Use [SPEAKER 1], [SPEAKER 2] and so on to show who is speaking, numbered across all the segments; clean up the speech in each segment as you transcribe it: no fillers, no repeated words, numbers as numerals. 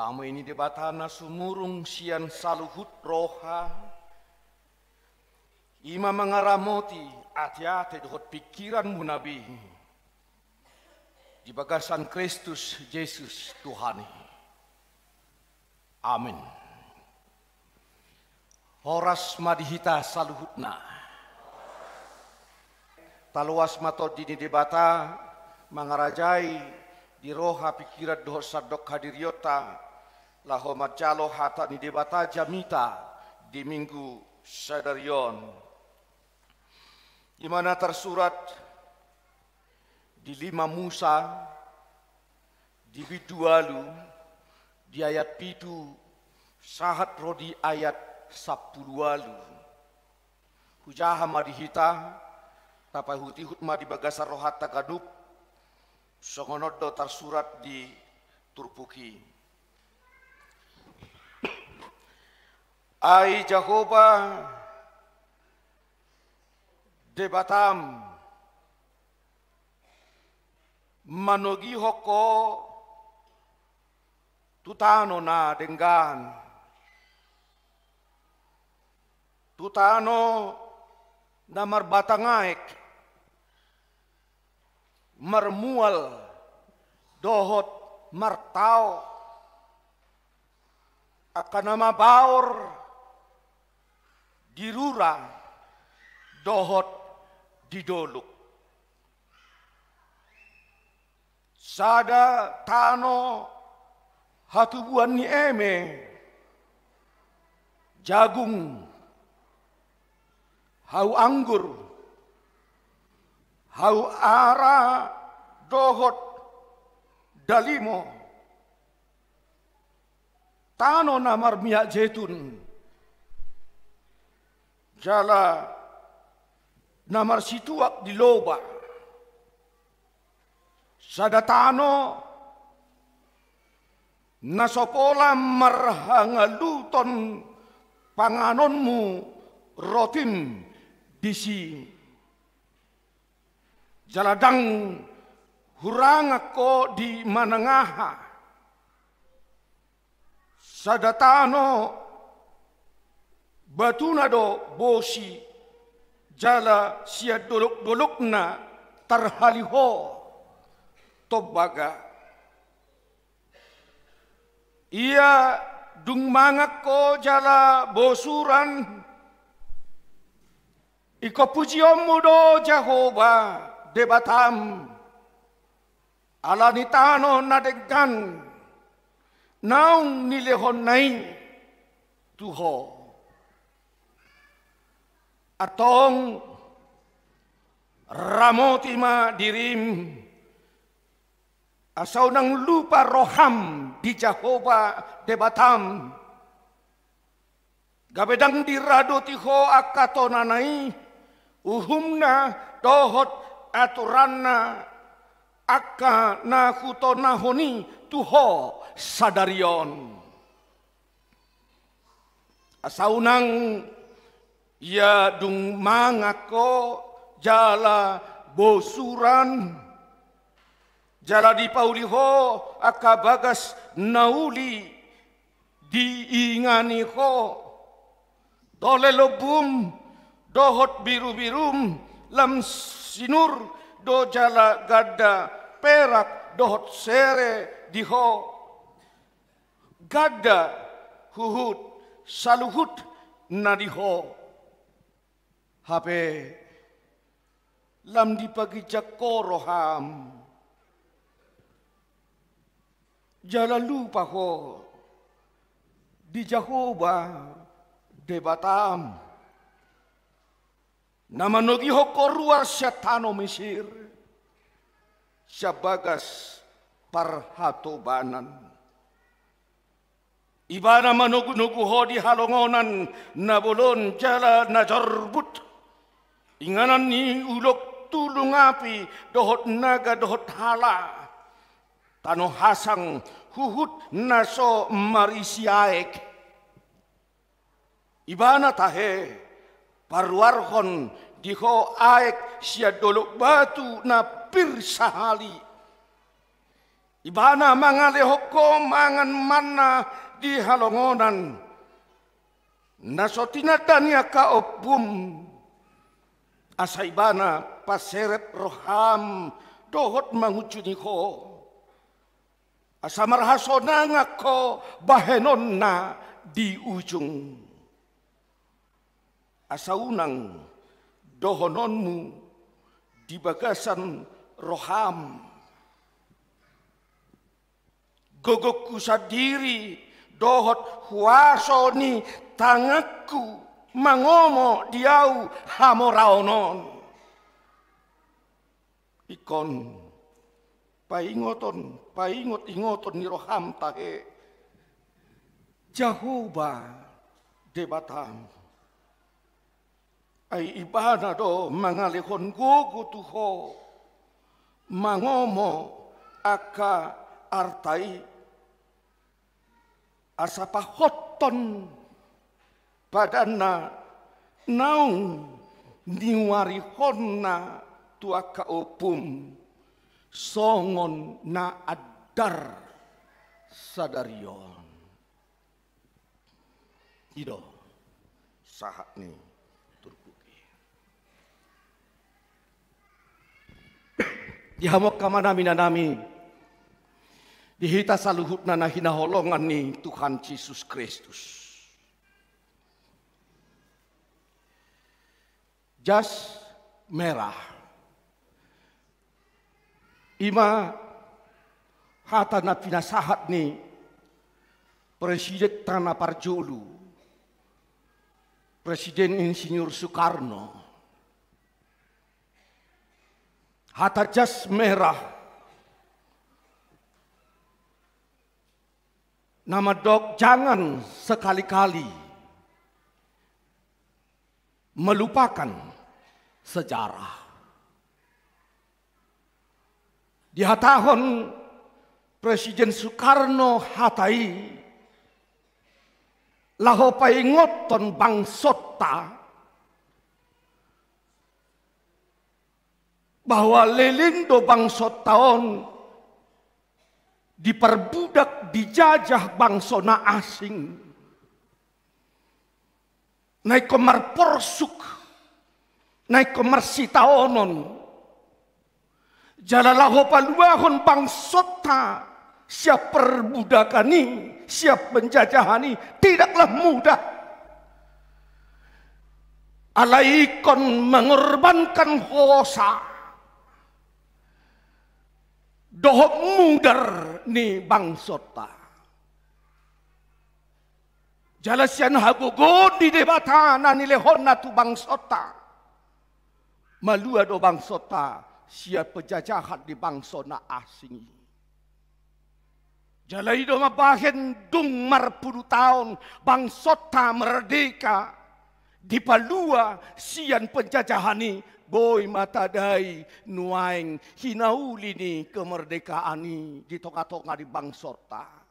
[SPEAKER 1] Lama ini debatana sumurung sian saluhut roha. Ima mengaramoti ati-ati dohot pikiranmu nabi. Di bagasan Kristus Yesus Tuhan. Amin. Horas madihita saluhutna. Taluas mato dini debata mangarajai di roha pikiran dohot sadok hadiriota laho majalo hata ni debata jamita di minggu sadarion. Di mana tersurat di 5 Musa di bidualu di ayat pitu sahat rodi ayat 10 walu. Hujaha madihita tapai hutihut ma di bagasar rohata kadup songonodo tersurat di turpuki. Ai Jehovah debatam manogi hoko tutano na denggan tutano na marbatangaek marmual dohot martao akan nama baur dirura dohot didoluk sada tano hatubuan ni eme jagung hau anggur hau ara dohot dalimo tano namar minyak zaitun jala namar situak di loba sadatano nasopola marhangaluton panganonmu rotin disi jaladang hurangako di manangaha sadatano batunado bosi jala sia doluk-dolukna tarhaliho tobaga ia dung mangako jala bosuran iko pujiomu do Jehovah debatam alanitano nadegan naung nilehon nain tuho atong ramotima dirim asau nang lupa roham di Jehovah debatam gabedang dirado tiho akatonanai uhumna dohot aturanna akka na kutonahoni tuho sadarion asaunang ia dung mangako jala bosuran jala di pauliho akka bagas nauli diingani ho dole lobum dohot biru-birum lam sinur do jala gada perak dohot sere diho gada huhut saluhut nadiho hape lam dipagi jakoroham jala lupa ho di Jehovah debatam nama nogi hoko ruar syatano Mesir syabagas parhatobanan ibana manugu-nugu ho di halongonan nabolon jala najorbut inganan ni ulok tulung api dohot naga dohot hala tano hasang huhut naso marisiaek ibana tahe parwarhon diho aek sia dolok batu na pirsahali Ibana mangalehoko mangan mana di halongonan. Nasotina tania ka opum. Asa ibana paseret roham dohot mangucuni ko. Asa marhasona ngako bahenon na di ujung. Asa unang dohononmu di bagasan roham. Gogokku sadiri dohot huasoni tangaku mangomo diau hamoraonon. Ikon paingot-ingoton ni roham tahe Jahuba debatam. Ai ibana do mangalehon gogo tuho mangomo aka artai asapahoton padana naung niwarihonna tuaka opum songon na adar sadarion. Ido sahat ni turpuki. Dihamok kamana minanami dihita saluhut na hinaholongan ni Tuhan Yesus Kristus. Jas merah. Ima hata na pinasahat ni Presiden Tanah Parjolu, Presiden Insinyur Soekarno. Hata jas merah nama dok jangan sekali-kali melupakan sejarah. Di hatahon Presiden Soekarno hatai laho paingoton bangsota bahwa lelindo bangsotaon diperbudak dijajah bangsona asing. Naik komar porsuk, naik komar sitaonon. Jalalaho paluahon bangsota siap perbudakani, siap penjajahani tidaklah mudah. Alaikon mengorbankan hosa. Dohok mudar ni bangsota. Jalasian hagogo di debatana ni lehona tu bangsota. Malua do bangsota siap penjajahan di bangsona asing. Jalai do mabahen dung marpuluh tahun bangsota merdeka di palua sian penjajahani boy matadai nuaing hinauli ni kemerdekaan ni di toka-toka di bangsota.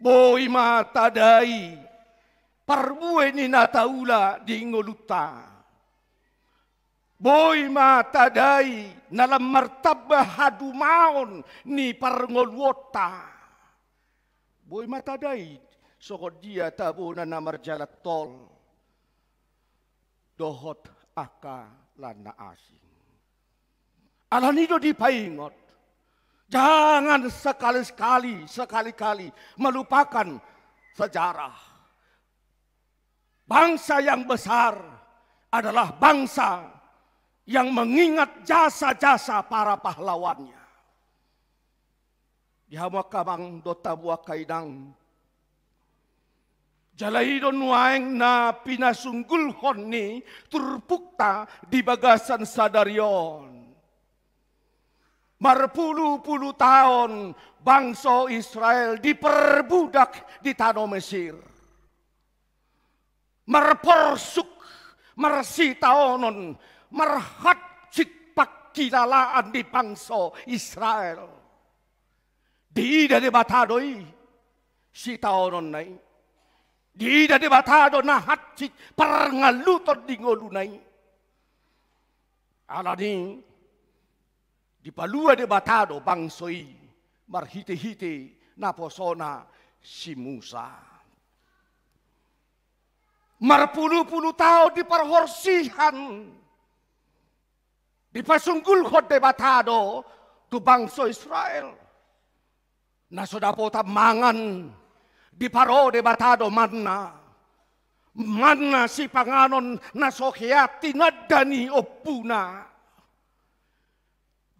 [SPEAKER 1] Boy matadai parbuai ni nataula di ngoluta. Boy matadai nalam martabah hadumaon ni parngolwota. Boy matadai sokod dia tabuna na marjalat tol. Dohot aka lana asing. Alanido dipaingot. Jangan sekali-kali melupakan sejarah. Bangsa yang besar adalah bangsa yang mengingat jasa-jasa para pahlawannya. Dihamakabang dota buah kaidang. Jalaidon waeng na pinasunggulhon ni turpukta di bagasan sadarion. Marpuluh-puluh tahun bangsa Israel diperbudak di tanah Mesir. Marporsuk, marsitaonon, marhat cikpak kilalaan di bangsa Israel. Di ida debatadoi si taonon nai. Di ida debatado na hatcik parangaluton di ngolunai. Alani Di palua de batado bangsoi marhite-hite naposona si Musa. Marpuluh-puluh tahun di perhorsihan. Di pasunggul de batado tu bangsa Israel. Nasodapota mangan di paro de batado manna. Manna si panganon nasokiati nadani opuna.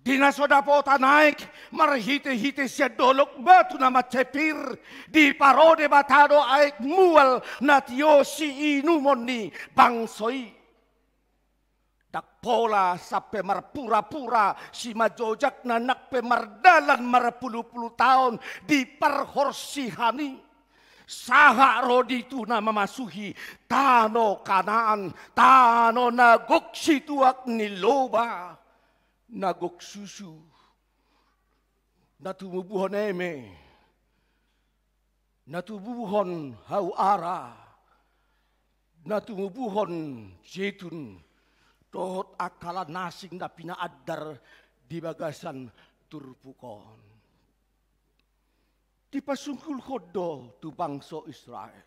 [SPEAKER 1] Di nasodapota naik marhite-hite siya dolok batu na macepir. Di paro de batado aik mual na tiyosi inumon ni bangsoi. Dakpola sampai marpura-pura si majojak na nakpemardalan marpuluh-puluh tahun di perhorsihani. Saha rodi tu na memasuhi tano Kanaan, tano nagok situak ni loba, nagok susu, natumubuhon eme, natubuhon hau ara, natumubuhon jetun, tohot akala nasing na pinaadar di bagasan turpukon. Di pasungkul kodo tu bangsa Israel.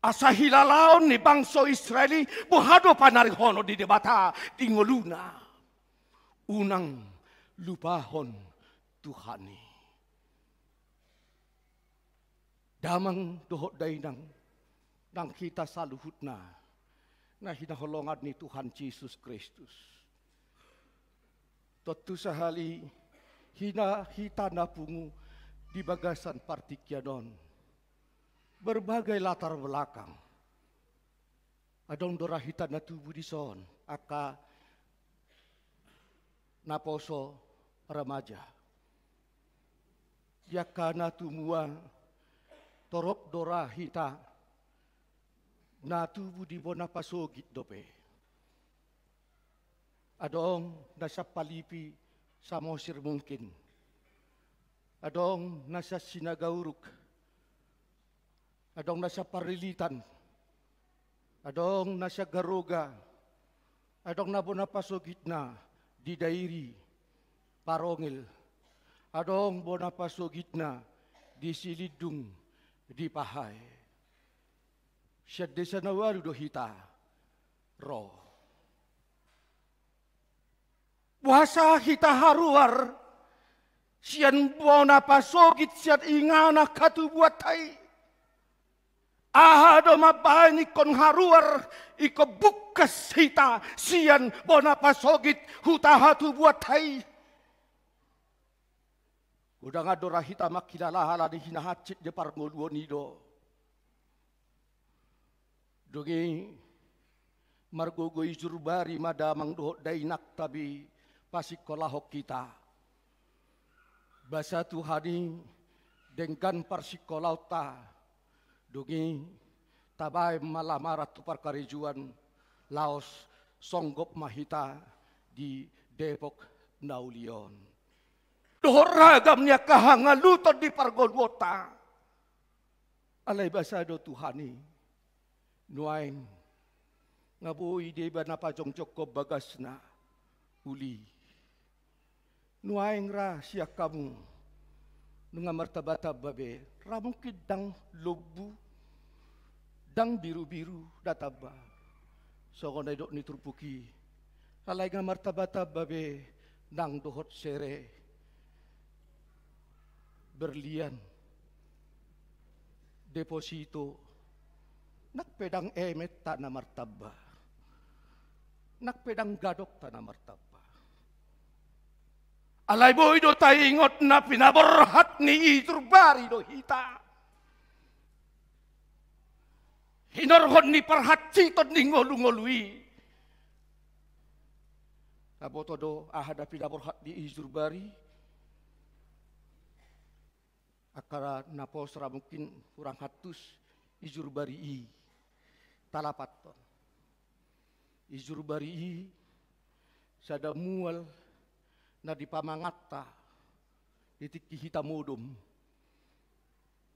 [SPEAKER 1] Asa hilalaon ni bangsa Israeli buhado panarihono di debata di ngoluna. Unang lupahon Tuhani. Damang dohot dainang nang kita saluhutna. Na hinaholongan ni Tuhan Yesus Kristus. Totu sahali hita napungu di bagasan partikyanon. Berbagai latar belakang. Adong dorahita na tubuh di son. Aka naposo remaja. Yaka na tumua torok dorahita na tubuh di bona pasogit dope. Adong nasa palipi sa mosir mungkin. Adong nasa sinagauruk. Adong nasa parilitan. Adong nasa garuga. Adong na bona pasogit na di dairi parongil. Adong bona pasogit na di silidung di pahay. Siya desa nawaru do hita ro. Puasa hita haruar siyan bona pasogit siyan ingana katubuat tay. Ahado mabani kon haruar iko bukas hita siyan bona pasogit huta hatu buat tay. Udah ngadora hita makilalahala di hinahacit di parngoluan nido. Dogi margogoy jurbari madamang dohot dainak tabi pasikolahok kita. Basa Tuhani dengan parsikolau ta. Dogi tabay malamarat tu parkarijuan Laos songgop mahita di Depok Naulion. Dohot ragamnya kahangaluton di pargolwota. Alay basado Tuhani. Nuain ngabuhi di ba napajongcok ko bagas na uli. Nuain ra siya kamu nunga martabata babe ramong kidang lobu dang biru-biru databa. So kung naidok ni turpuki alay nga martabata babe nang dohot sere berlian deposito nakpedang emet ta na martaba. Nakpedang gadok ta na martaba. Alay boy do tayo ingot na pinaborhat ni iturbari do hita. Hinorhon ni parhatsiton ni ngolu-ngolui. Naboto do ahada pinaborhat ni iturbari. Akara naposra mungkin kurang hatus ijurbari i. Talapaton. Ijurbari sada mual na di pamangata titik hitam modom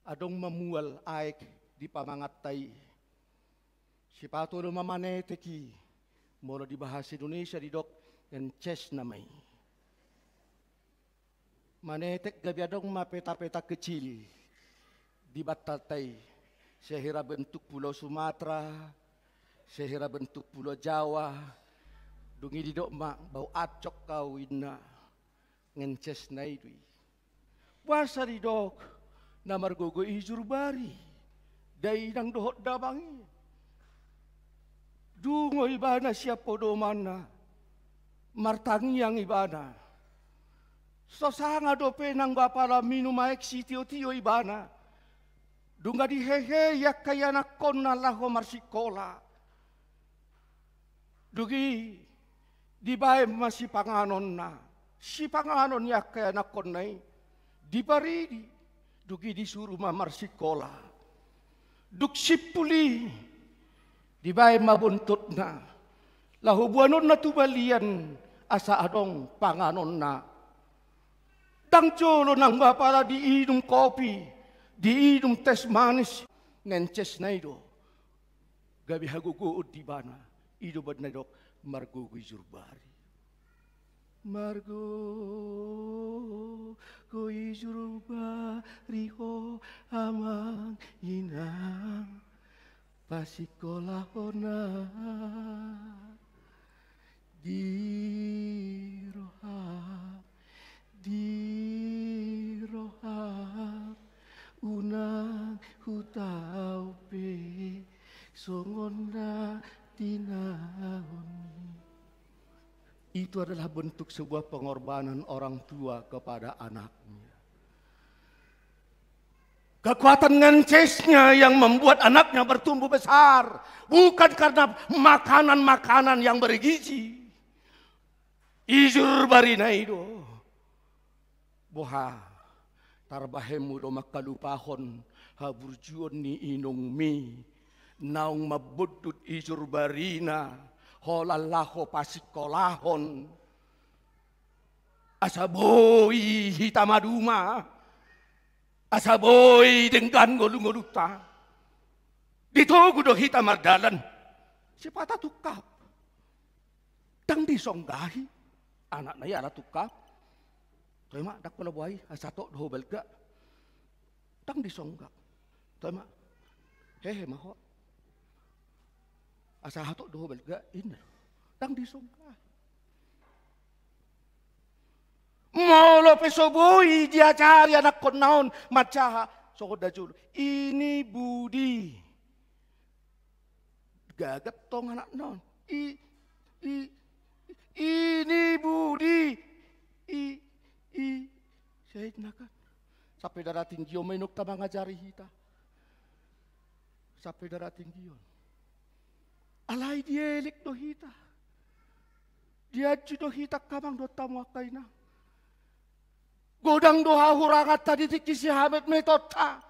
[SPEAKER 1] adong mamual aik di pamangatay si pato no mamaneteki mono di bahasa Indonesia di dok ngences namai. Manetek gabiadong mapeta-peta kecil di Batatai, sehira bentuk pulau Sumatera, sehira bentuk pulau Jawa, dungi di dok mak bau acok kawinna ngences naidui. Puasa di dok namar gogo ijur bari, dai nang dohot dabangi. Dungo ibana siapa domana, martangi yang ibana. Sosanga do penang bapala minum aek si tio ibana. Dunga di hehe yak kaya nakon na laho marsikola. Dugi di bae masih panganon na. Si panganon yak kaya nakon nai. Di paridi. Dugi disuruh marsikola. Duk sipuli. Di bae mabuntut na. Lahu buanon na tubalian asa adong panganon na. Tang colo nang bapala diinum kopi, diinum tes manis, ngences na ido. Gabi haguguod di bana, ido bad na dok, margo guizurbari. Margo guizurbari ho amang inang, pasikola na di roham. Di roham unang hutau pe songon na dinaon. Itu adalah bentuk sebuah pengorbanan orang tua kepada anaknya. Kekuatan ngencesnya yang membuat anaknya bertumbuh besar bukan karena makanan-makanan yang bergizi. Ijur barina itu. Boha tarbahemu do makalupahon haburjuon ni inong mi naung mabudut ijur barina holalaho pasikolahon asaboy hitamaduma asaboy denggan golungoluta dito gudo hitamardalan si patatukap tang disonggahi anak na yara tukap. Toy mak dak pala buhay asato do belga tang disonggak. Toy mak hehe maho asato do belga in tang disonggak. Molo pesoboy dia cari anak kon naon macaha sokoda jul ini budi gagat tong anak naon ini budi saya nakan sampai darating giyo may nukta mga jari hita sampai darating giyo alay dielik do hita dia do hita kamang do tamakay na godang do hahurangat tadi tikisi hamet metota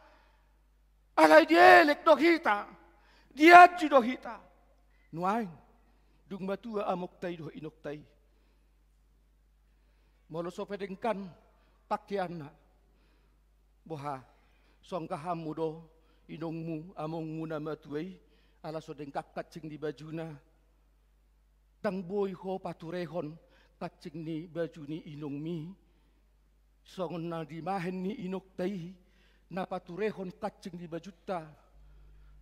[SPEAKER 1] alay dielik do hita dia do hita nuain dung batua amuktay do inuktay molo so pedengkan pakaian na boha songkahamu do inongmu among muna matuay ala so dengkak kacing di bajuna tang boy ho paturehon kacing ni baju ni inongmi songon na di mahen ni inoktay na paturehon kacing di bajuta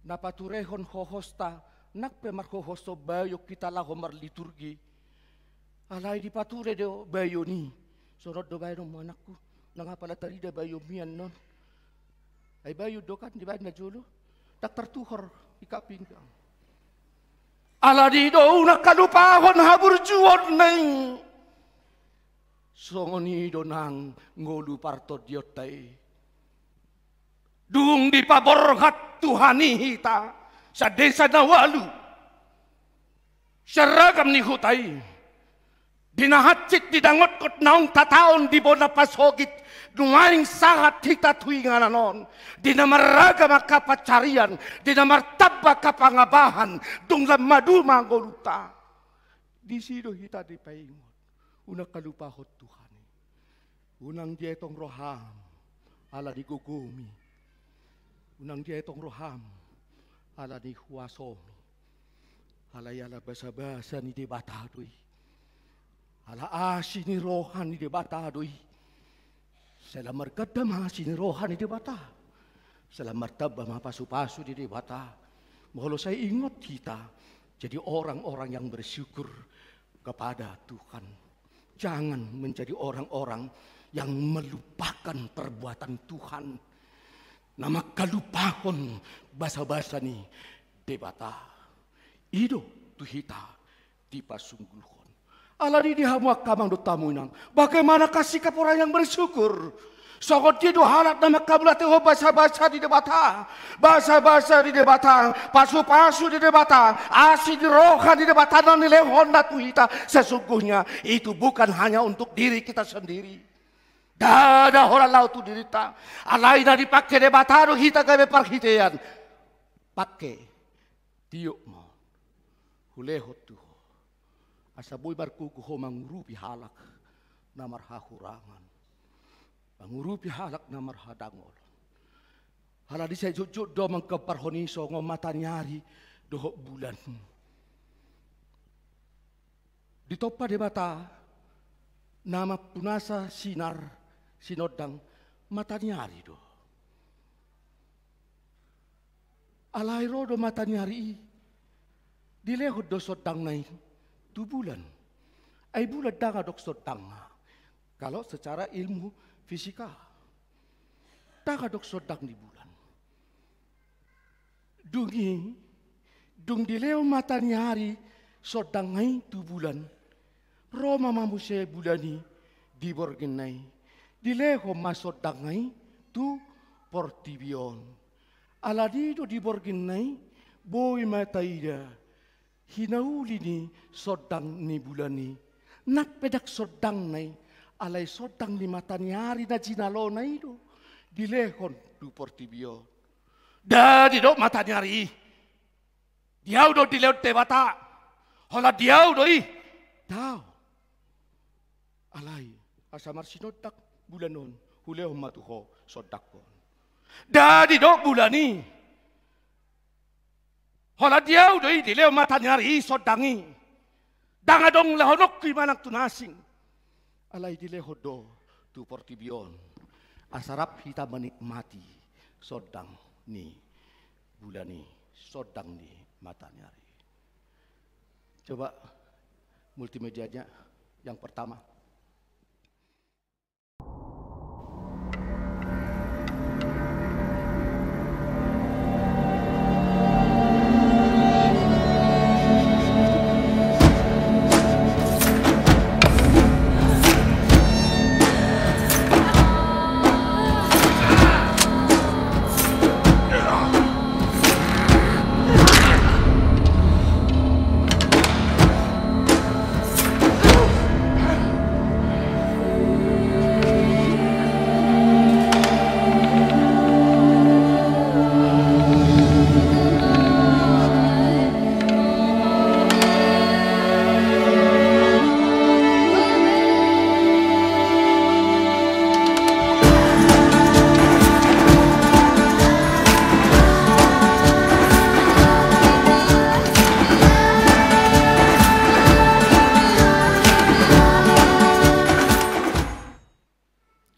[SPEAKER 1] na paturehon hohosta nakpemar hohosto bayo kita lahomar liturgi alay di pature do bayo ni sorot do bayo mo anakku nangapala tari da bayo mian non ay bayo do kan di ba na julo tak tertuhor ikaping ala di do nakalupahon haburjuon nang songoni do nang ngolu parto diotay dung di paborhat Tuhani hita sa desa na walu syaragam ni hutay dinahatsit didangot kot naong tataon di bona pasogit numaing sahat hita tuingan anon dinamaraga makapacarian dinamartaba kapangabahan dunglam maduma goluta di sido hita di paingon unang kalupahot Tuhan unang dietong roham ala di gugumi unang dietong roham ala di huasomi ala yala basa-basa ni debatadoy Ala asini rohani de bata doi. Selamar kadam asini rohani de bata. Selamar tabah pasu-pasu di bata. Mohon saya ingat kita jadi orang-orang yang bersyukur kepada Tuhan. Jangan menjadi orang-orang yang melupakan perbuatan Tuhan. Nama kalupakon basa-basa ni debata. Ido tuhita dipasunggulkan. Allah di dihamuak kamang do tamunan. Bagaimana sikap orang yang bersyukur? Sokot dia do halat nama kabulate ho basa-basa di debata. Basa-basa di debata. Pasu-pasu di debata. Asi di roha di debata. Dan nilai honda tuhita. Sesungguhnya itu bukan hanya untuk diri kita sendiri. Dada orang lau tu dirita. Alai na dipakai debata do hita gabe parhitean. Pakai tiuk mo. Hulehot tu. Asa boy barku ko mangurupi halak namar hahurangan. Mangurupi halak namar hadangol. Hala di saya jujur do mangkeparhoniso ngomata nyari dohok bulan. Ditopa de bata nama punasa sinar sinodang mata nyari do. Alai do mata nyari dilehod do sodang nai. 2 bulan. Ay bulan danga dok sodang. Kalau secara ilmu fisika. Danga dok sodang di bulan. Dung dileo mata nyari sodang ngai 2 bulan. Roma mamuse bulani di borgenai. Dileo masodang ngai tu portibion. Aladido di borgenai boy mataida. Hinauli ni sodang ni bulani. Nak pedak sodang nai. Alai sodang ni mata nyari na jinalo na itu. Dilehon du portibio. Dadi do mata nyari. Diau do dilehon te bata. Hola diau do i. Tau. Alai. Asamar sinodak bulanon. Hulehon matuho sodakon. Dadi do bulani. Hola diau doi dileo mata nyari sodangi. Dangadong lahonok ki manang tunasing. Alai dileo do tu portibion. Asarap kita menikmati sodang ni bulani sodang ni mata nyari. Coba multimedianya yang pertama.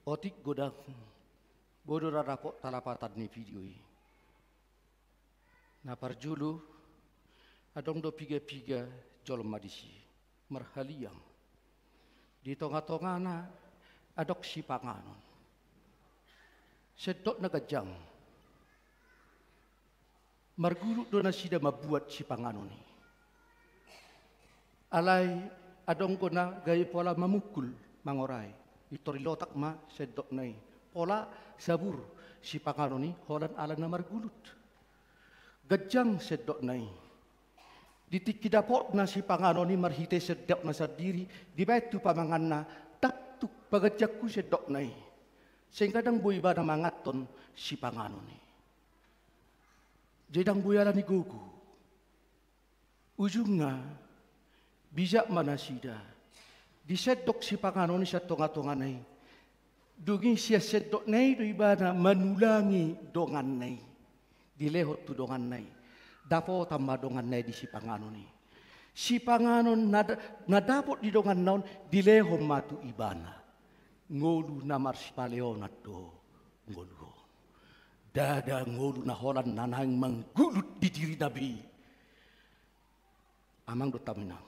[SPEAKER 1] Otik godak bodo rarapok talapatan ni video ini. Napar julu adong do piga-piga jolom madisi merhaliang. Di tonga-tonga na adok si panganon. Sedok na gajang. Marguluk do na sida mabuat si panganon ni. Alai adong ko na gaya pola mamukul mangoray. Itori lotak ma sedok nai. Pola sabur si panganon ni holan alan na margulut. Gajang sedok nai. Ditikidapot na si panganon ni marhite sedok na sa diri. Di batu pamangan na taktuk pagajak ku sedok nai. Sehingga dang buhay ba na mangaton si panganon ni. Jedang buyala ni gugu. Ujung nga bijak manasida. Disedok si panganon ni sa tonga-tonga nai. Dugi siya sedok nai do ibana manulangi dongan nai. Dilehot tu dongan nai. Dapo tamba dongan nai di si panganon ni.
[SPEAKER 2] Si panganon nadapot di dongan naon dilehom matu ibana. Ngolu namar si paleonat do ngolu. Dada ngolu na holan nanang manggulut di diri Nabi. Amang do taminang.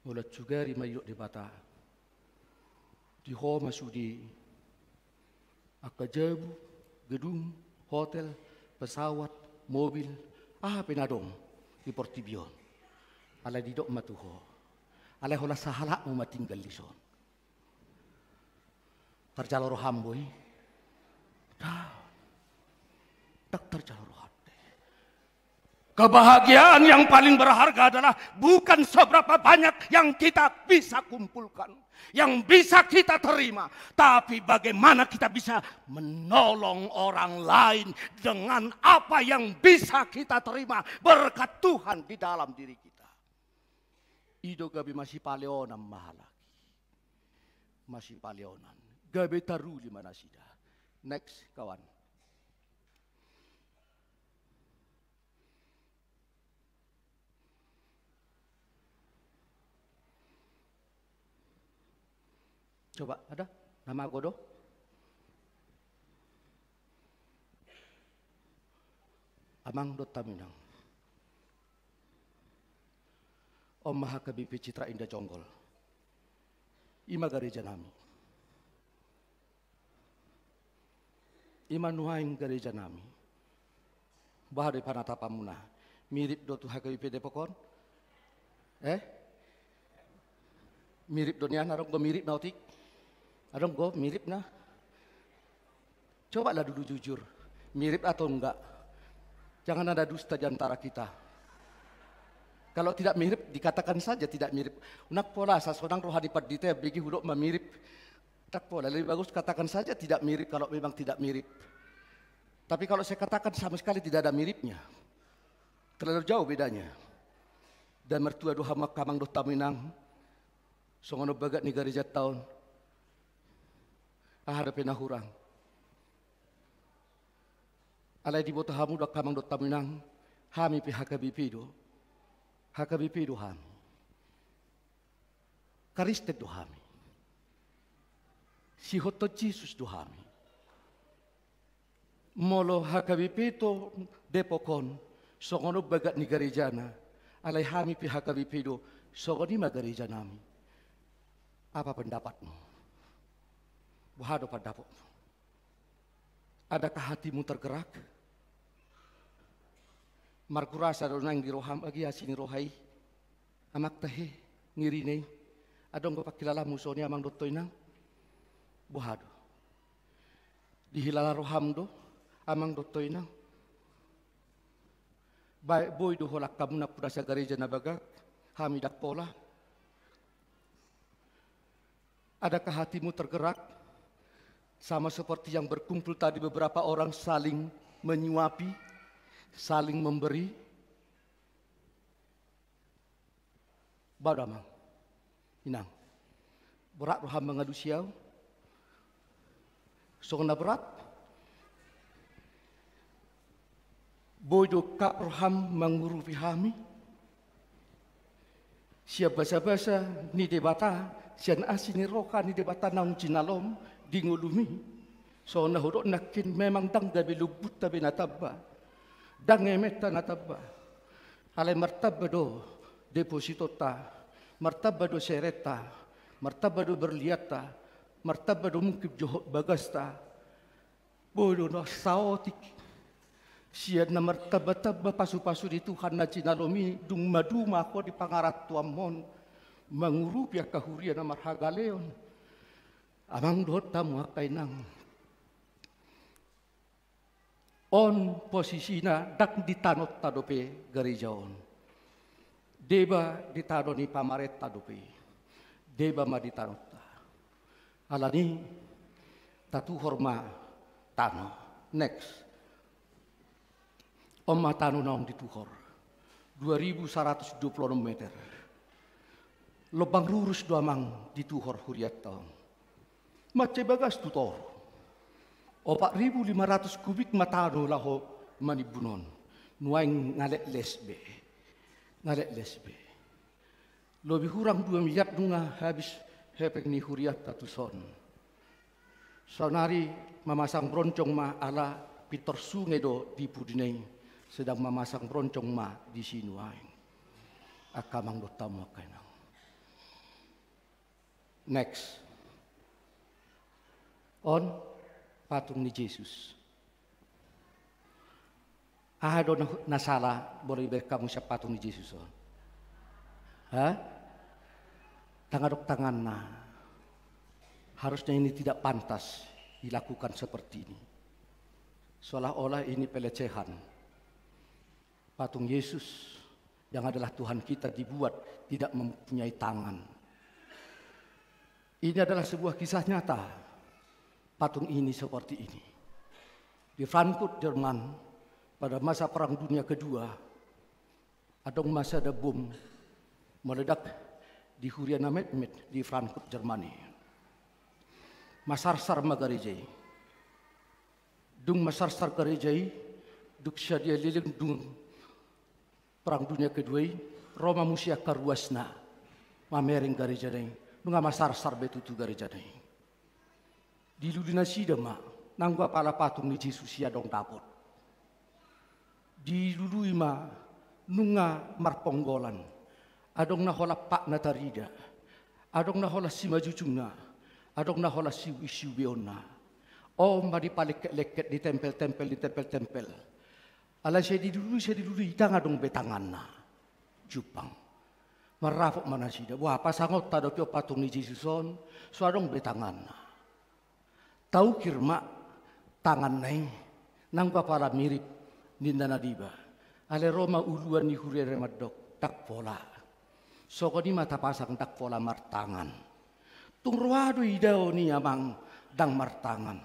[SPEAKER 2] Mula cugari mayok di bata. Di ho masudi akajabu, gedung, hotel, pesawat, mobil, penadong di Portibion. Alay didok matuho. Alay hola sahala mo matinggal lison. Terjalur hamboy. Tak terjalur hati. Kebahagiaan yang paling berharga adalah bukan seberapa banyak yang kita bisa kumpulkan, yang bisa kita terima, tapi bagaimana kita bisa menolong orang lain dengan apa yang bisa kita terima berkat Tuhan di dalam diri kita. Ido gabi masih paleonan mahalaki. Masih paleonan. Gabi taruli mana sida. Next kawan. Coba ada nama godo? Amang dot taminang. Om Mahakabipi Citra Indah Jonggol. Ima gereja nami. Ima nuhaing gereja nami. Bahari panatapamuna. Mirip do tu Hakabipi Depokon. Mirip dunia narong go mirip nautik. Adong go mirip na. Coba lah dulu jujur. Mirip atau enggak. Jangan ada dusta di antara kita. Kalau tidak mirip, dikatakan saja tidak mirip. Unak pola, sasonang rohani padite, bagi hudok memirip. Tak pola, lebih bagus katakan saja tidak mirip kalau memang tidak mirip. Tapi kalau saya katakan sama sekali tidak ada miripnya. Terlalu jauh bedanya. Dan mertua doha makamang do taminang. Songono bagat ni gereja tahun. Ahada penahurang. Alay di bota hamu do kamang do taminang. Hami pihak bipido. Hakabipi dohami. Karistet dohami. Si hoto Jesus dohami. Molo hakabipi to depokon. Songono bagat ni garejana. Alay hami pi hakabipi do. Songoni magareja nami. Apa pendapatmu? Buhado pendapatmu. Adakah hatimu tergerak? Markurasa donang giroham agi asini rohai amak tahe ngirine adong ko pakilala musoni amang dottoy nang buhado dihilala roham do amang dottoy nang baik boy do holak kamu na pudasa gereja na bagak hamidak pola. Adakah hatimu tergerak sama seperti yang berkumpul tadi beberapa orang saling menyuapi, saling memberi? Badamang, inang, berat roham mengadu siau, songna berat, bodoh kap roham mengurupi hami, siap basa-basa ni debata, sian asini roka ni debata naung cinalom di ngulumi, songna hodok nakin memang dang gabi lubut tabi natabba. Dang emeta nataba. Alay martaba do deposito ta, martaba do sereta, martaba do berliata, martaba do mungkib johok bagasta. Bodo no saotik. Siad na martaba taba pasu-pasu di Tuhan na cinalomi dung maduma ko di pangarat tuamon mangurupi kahurian na marhagaleon. Amang do tamu akay nang on posisina dak ditanot tadope gerejaon. Deba ditano ni pamaret tadope. Deba ma ditanot ta. Alani tatu horma tano. Next. Oma tano naong dituhor. 2126 meter. Lubang lurus doamang dituhor huriat taong. Mace bagas tutor. 4.500 kubik matano laho manibunon. Nuaing ngalek lesbe. Ngalek lesbe. Lebih kurang 2 miliar nunga habis hepek ni huriat tatu son. Sonari memasang broncong ma ala Peter sungai do di pudinai sedang memasang broncong ma di sinuai. Akamang do tamu kainang. Next. On patung ni Yesus. Ada nasala boleh berkamu siapa patung ni Yesus on. Tangadok tangan na. Harusnya ini tidak pantas dilakukan seperti ini. Seolah-olah ini pelecehan. Patung Yesus yang adalah Tuhan kita dibuat tidak mempunyai tangan. Ini adalah sebuah kisah nyata. Patung ini seperti ini. Di Frankfurt, Jerman, pada masa Perang Dunia Kedua, ada masa ada bom meledak di Huriana Mehmet di Frankfurt, Jerman. Masarsar magarejai. Dung masarsar garejai, duk syadia liling dung Perang Dunia Kedua, Roma musia karuasna, mamering garejai, dunga masarsar betutu garejai. Di lulina sidama, nangwa pala patung ni Yesus ya dong dapot. Di lului ma, nunga marponggolan, adong na hola pak na tarida, adong na hola si majucunga, adong na hola siu beona. Oh, mari palik leket di tempel. Ala saya di dulu itang adong betangan na. Jupang. Marafok manasida. Wah, pasangot tado kyo patung ni Jesuson, so adong betangan na. Tahu kirma tangan nai nang papala mirip ninda nadiba. Ale Roma uluan ni hurere madok tak pola. So koni mata pasang tak pola martangan. Tungruado idao ni amang dang martangan.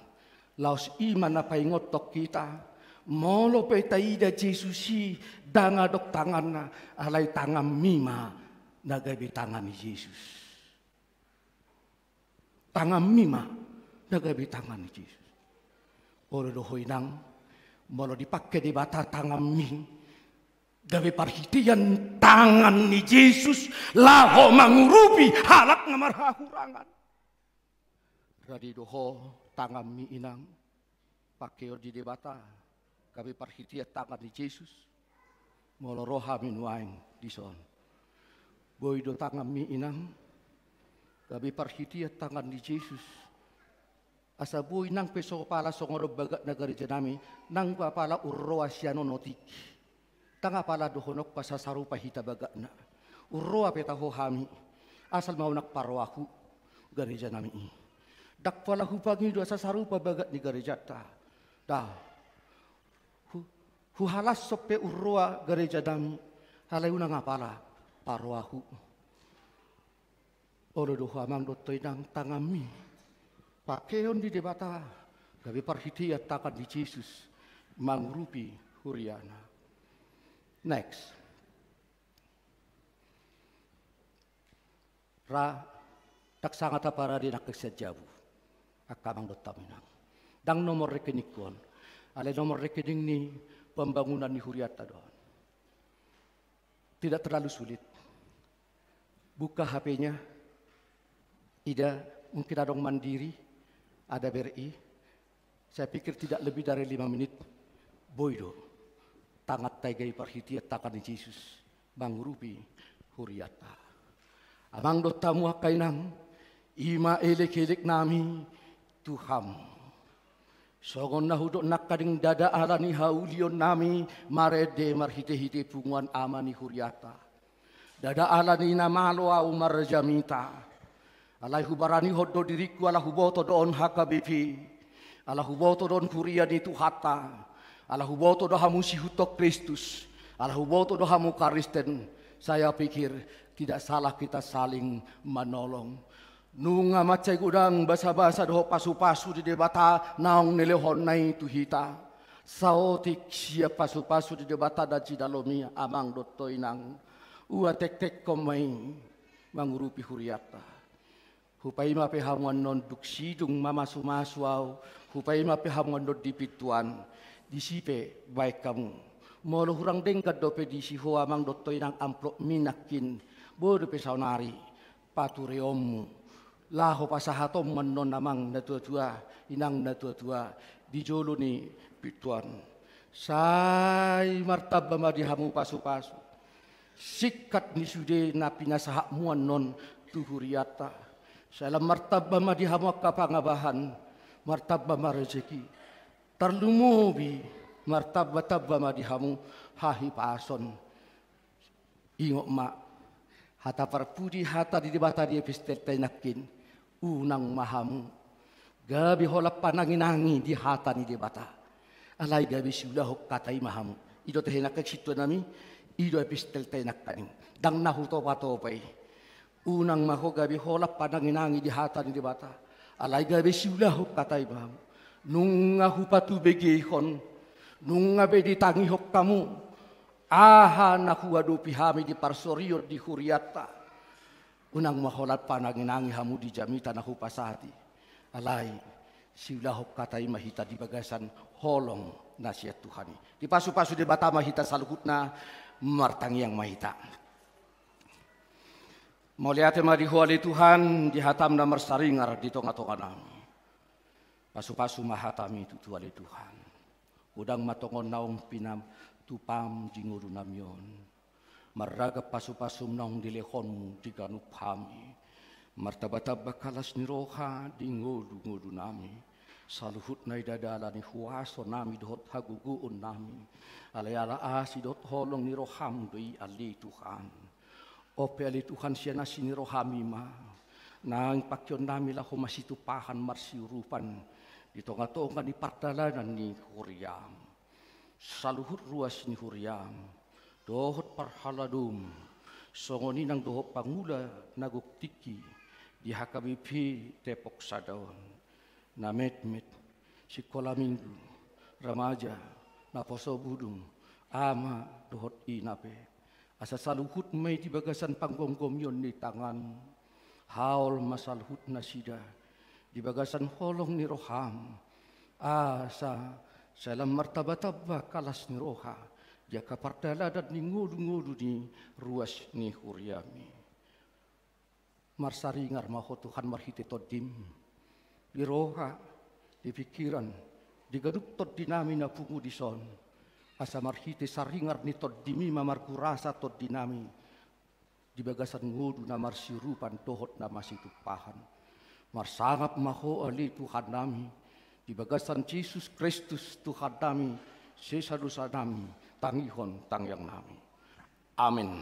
[SPEAKER 2] Laos iman na paingotok kita. Molo pe taida Jesusi dangadok tangan na alay tangan mima nagabi tangan ni Yesus. Tangan mima nagabi tangan ni Yesus. Olo dohoy nang molo dipakai di bata tangan mi. Gabi parhitian tangan ni Yesus laho mangurupi halak ngamarhahurangan. Radi doho tangan mi inang pakai di debata. Gabi parhitian tangan ni Yesus molo roha minuain di son. Boy do tangan mi inang gabi parhitian tangan ni Yesus. Asa boy nang peso pala songoro bagat nagari janami nang pala urroa siano notik. Tanga pala dohonok pasasarupa hita bagakna. Urroa peta hohami. Asal mau nak parwahu gereja nami. Dak pala hupangi dua sasarupa bagat ni gereja ta. Dah. Huhalas sope urroa gereja nami. Halayuna ngapala parwahu. Olo doho amang dotoi nang tangami. Pakeon di debata. Gabi parhitia takan di Yesus. Mangrupi huriana. Next. Tak sangat para di nak kesejabu. Akamang dotaminang. Dang nomor rekening kon. Ale nomor rekening ni pembangunan ni Huriata doon. Tidak terlalu sulit. Buka HP-nya. Ida mungkin ada mandiri, ada BRI. Saya pikir tidak lebih dari 5 menit. Boydo. Tangat taigai parhitiat takan ni Yesus mangrupi huriata. Amang dotamu kainang ima elek nami Tuhan. Sogon na hudok nakading dada alani haulion nami marede marhite-hite punguan amani huriata. Dada alani namalo au marjamita. Alai hubarani hodo diriku ala huboto doon hakabipi. Ala huboto doon huriani tuhata. Ala huboto dohamu si hutok Kristus. Ala huboto dohamu Kristen. Saya pikir tidak salah kita saling menolong. Nunga macai gudang basa-basa doho pasu-pasu di debata naong nelehon nai tuhita. Saotik siap pasu-pasu di debata da cidalomi amang dotoi nang. Ua tek-tek komai mangurupi huriata. Hupai mape hamuan non duksidung mamasu-masuau. Hupai mape hamuan non dipituan. Disipe baik kamu. Molo hurang dengkat dope disi ho amang dotoi nang amplop minakin Bodo pesaunari patureomu laho pasahatom menon namang na tua-tua inang na tua-tua di jolo ni pituan sai martaba madihamu pasu-pasu sikat ni sude na pinasahak muan non tuhuriata salam martaba madihamu kapangabahan martaba marezeki terlumubi martaba madihamu hahi pason ingok mak hata parpudi hata di debata di epistel tenakin unang mahamu gabi holap pananginangi di hata ni debata alai gabi sudah hok katai mahamu ido tehenak situ nami ido epistel tenakan dang nahu topa topai unang maho gabi holap pananginangi di hata ni debata alai gabi sudah hok katai mahamu nunga hupatu begehon nunga bedi tangi hok kamu aha naku adu pihami di parsorior di huriata unang maholat pananginangi hamu di jamita naku pasati alai siulah katai mahita di bagasan holong nasihat Tuhani di pasu-pasu di bata mahita saluhutna martangi yang mahita mau lihat di huali Tuhan di hatam namar saringar di tonga-tonga nami pasu-pasu mahatami itu tuali Tuhan udang matongon naung pinam tupam jingoru namion maraga pasu-pasum naung dilehonmu diganu pami martabata bakalas ni roha dingodu nami saluhut na idadala ni huaso nami dohot haguguun nami alayala asi dot holong ni roham doi ali Tuhan ope ali Tuhan siya nasi ni rohami ma nang pakyon nami laho masitupahan marsiurupan di tonga-tonga ni pardalanan ni Huriam saluhut ruas ni Huriam dohot parhaladum songoni nang dohot pangula naguktiki di HKBP Depok Sadaon namet-met sikola minggu remaja naposo budung ama dohot inape asa saluhut may di bagasan panggonggomyon ni tangan haul masaluhut nasida di bagasan holong ni roham asa salam martaba-taba kalas ni roha jaka pardala dan ni ngudu-ngudu ni ruas ni Huriami marsaringar maho Tuhan marhite todim di roha di pikiran di gadup tod dinami na pungu di son asa marhite saringar ni todimi mamarkurasa tod dinami di bagasan ngudu na marsirupan dohot na masitupahan marsangap maho ali Tuhan nami di bagasan Yesus Kristus Tuhan nami, sesa dosa nami, tangihon tangyang nami. Amin.